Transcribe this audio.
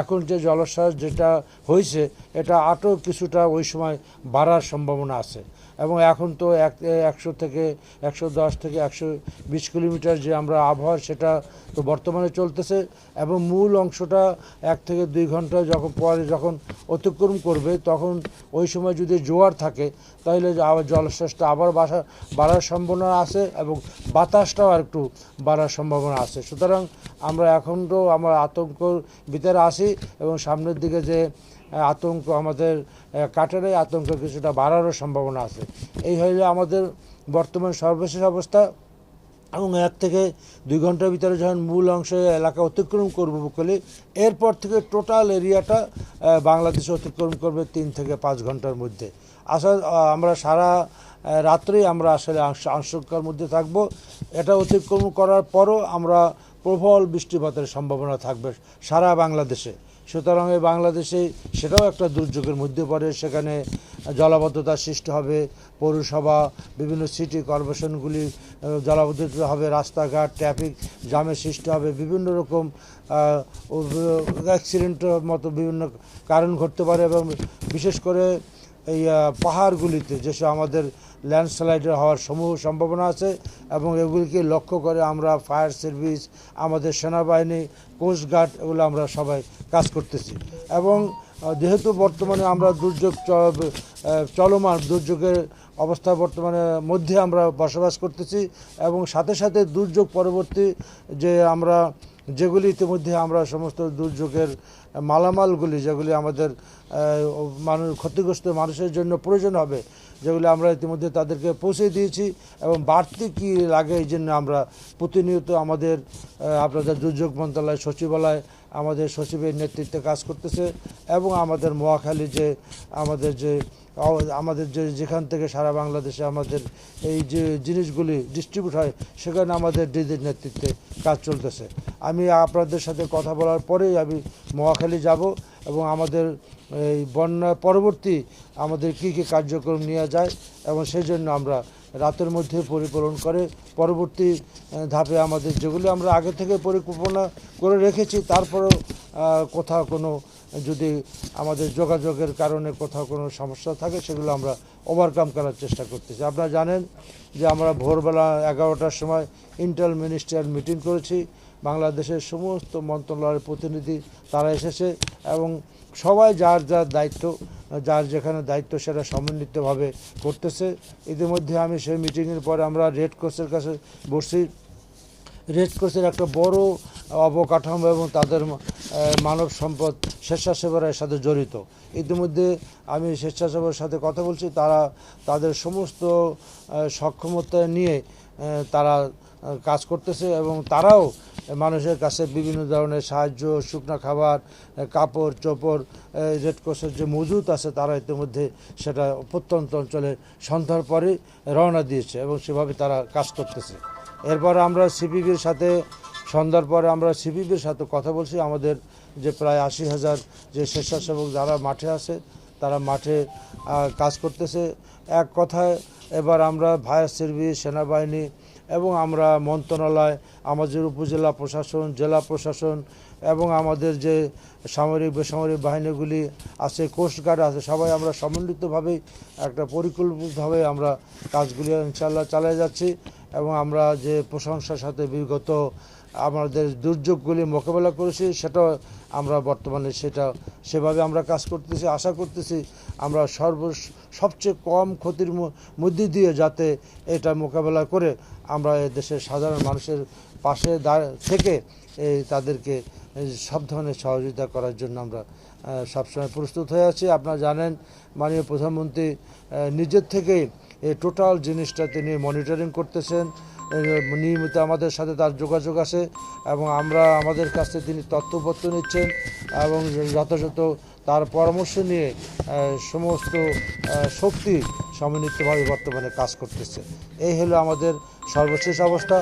এখন যে জলোচ্ছ্বাস যেটা হয়েছে এটা আরও কিছুটা ওই সময় বাড়ার সম্ভাবনা আছে। এবং এখন তো 100 থেকে 110 থেকে 120 কিলোমিটার যে আমরা আবহাওয়া সেটা তো বর্তমানে চলতেছে, এবং মূল অংশটা 1 থেকে 2 ঘন্টা যখন অতিক্রম করবে তখন ওই সময় যদি জোয়ার থাকে তাহলে আবার জলোচ্ছ্বাসটা আবার বাড়ার সম্ভাবনা আছে এবং বাতাসটাও আর একটু বাড়ার সম্ভাবনা আছে। সুতরাং আমরা এখন তো আমরা আতঙ্কর ভিতরে আছি এবং সামনের দিকে যে আতঙ্ক আমাদের কাটারে আতঙ্ক কিছুটা বাড়ারও সম্ভাবনা আছে। এই হইলে আমাদের বর্তমান সর্বশেষ অবস্থা। এবং 1 থেকে 2 ঘন্টার ভিতরে যখন মূল অংশে এলাকা অতিক্রম করবে বলে এরপর থেকে টোটাল এরিয়াটা বাংলাদেশে অতিক্রম করবে 3 থেকে 5 ঘন্টার মধ্যে। আসলে আমরা সারা রাত্রেই আমরা আসলে আশঙ্কার মধ্যে থাকব। এটা অতিক্রম করার পরও আমরা প্রবল বৃষ্টিপাতের সম্ভাবনা থাকবে সারা বাংলাদেশে। সুতরাং এই বাংলাদেশে সেটাও একটা দুর্যোগের মধ্যে পড়ে। সেখানে জলাবদ্ধতার সৃষ্টি হবে, পৌরসভা বিভিন্ন সিটি কর্পোরেশনগুলি জলাবদ্ধতা হবে, রাস্তাঘাট ট্রাফিক জ্যামের সৃষ্টি হবে, বিভিন্ন রকম অ্যাক্সিডেন্টের মতো বিভিন্ন কারণ ঘটতে পারে। এবং বিশেষ করে এই পাহাড়গুলিতে যেসব আমাদের ল্যান্ডস্লাইডের হওয়ার সম্ভাবনা আছে, এবং এগুলিকে লক্ষ্য করে আমরা ফায়ার সার্ভিস, আমাদের সেনাবাহিনী, কোস্টগার্ড এগুলো আমরা সবাই কাজ করতেছি। এবং যেহেতু বর্তমানে আমরা চলমান দুর্যোগের অবস্থা বর্তমানে মধ্যে আমরা বসবাস করতেছি, এবং সাথে সাথে দুর্যোগ পরবর্তী যে আমরা যেগুলি ইতিমধ্যে আমরা সমস্ত দুর্যোগের মালামালগুলি যেগুলি আমাদের ক্ষতিগ্রস্ত মানুষের জন্য প্রয়োজন হবে যেগুলি আমরা ইতিমধ্যে তাদেরকে পৌঁছে দিয়েছি। এবং বাড়তি কী লাগে এই জন্য আমরা প্রতিনিয়ত আমাদের আপনাদের দুর্যোগ মন্ত্রণালয় সচিবালয় আমাদের সচিবের নেতৃত্বে কাজ করতেছে। এবং আমাদের মহাখালী যে আমাদের যেখান থেকে সারা বাংলাদেশে আমাদের এই যে জিনিসগুলি ডিস্ট্রিবিউট হয় সেখানে আমাদের ডিজির নেতৃত্বে কাজ চলতেছে। আমি আপনাদের সাথে কথা বলার পরেই আমি মহাখালী যাব এবং আমাদের এই বন্যা পরবর্তী আমাদের কী কী কার্যক্রম নেওয়া যায় এবং সেই জন্য আমরা রাতের মধ্যে পরিকল্পনা করে পরবর্তী ধাপে আমাদের যেগুলি আমরা আগে থেকে পরিকল্পনা করে রেখেছি তারপরেও কোথাও কোনো যদি আমাদের যোগাযোগের কারণে কোথাও কোনো সমস্যা থাকে সেগুলো আমরা ওভারকাম করার চেষ্টা করতেছি। আপনারা জানেন যে আমরা ভোরবেলা 11টার সময় ইন্টার মিনিস্ট্রিয়াল মিটিং করেছি। বাংলাদেশের সমস্ত মন্ত্রণালয়ের প্রতিনিধি তারা এসেছে এবং সবাই যার দায়িত্ব যার যেখানে দায়িত্ব সেটা সমন্বিতভাবে করতেছে। ইতিমধ্যে আমি সেই মিটিংয়ের পরে আমরা রেড ক্রসের কাছে বসছি। রেড ক্রসের একটা বড় অবকাঠামো এবং তাদের মানব সম্পদ স্বেচ্ছাসেবকের সাথে জড়িত। ইতিমধ্যে আমি স্বেচ্ছাসেবকের সাথে কথা বলছি, তারা তাদের সমস্ত সক্ষমতা নিয়ে তারা কাজ করতেছে এবং তারাও মানুষের কাছে বিভিন্ন ধরনের সাহায্য, শুকনো খাবার, কাপড় চোপড় রেড ক্রসের যে মজুদ আছে তারা ইতিমধ্যে সেটা প্রত্যন্ত অঞ্চলে সন্ধ্যার পরে রওনা দিয়েছে এবং সেভাবে তারা কাজ করতেছে। এরপর আমরা সিপিবির সাথে সন্ধ্যার পরে আমরা সিপিবির সাথে কথা বলছি। আমাদের যে প্রায় 80,000 যে স্বেচ্ছাসেবক যারা মাঠে আছে তারা মাঠে কাজ করতেছে। এক কথায় এবার আমরা ফায়ার সার্ভিস, সেনাবাহিনী এবং আমরা মন্ত্রণালয়, আমাদের উপজেলা প্রশাসন, জেলা প্রশাসন এবং আমাদের যে সামরিক বেসামরিক বাহিনীগুলি আছে, কোস্টগার্ড আছে, সবাই আমরা সমন্বিতভাবেই একটা পরিকল্পিতভাবে আমরা কাজগুলি ইনশাআল্লাহ চালিয়ে যাচ্ছি। এবং আমরা যে প্রশংসার সাথে বিগত আমাদের দুর্যোগগুলি মোকাবেলা করেছি সেটাও আমরা বর্তমানে সেভাবে আমরা কাজ করতেছি। আশা করতেছি আমরা সবচেয়ে কম ক্ষতির মধ্যে দিয়ে যাতে এটা মোকাবেলা করে আমরা দেশের সাধারণ মানুষের পাশে থেকে তাদেরকে সব ধরনের সহযোগিতা করার জন্য আমরা সবসময় প্রস্তুত হয়ে আছি। আপনারা জানেন মাননীয় প্রধানমন্ত্রী নিজের থেকেই এই টোটাল জিনিসটা তিনি মনিটরিং করতেছেন, নিয়মিত আমাদের সাথে তার যোগাযোগ আছে এবং আমরা আমাদের কাছে তিনি তথ্যপত্র নিচ্ছেন এবং যথাযথ তার পরামর্শ নিয়ে সমস্ত শক্তি সমন্বিতভাবে বর্তমানে কাজ করতেছে। এই হলো আমাদের সর্বশেষ অবস্থা।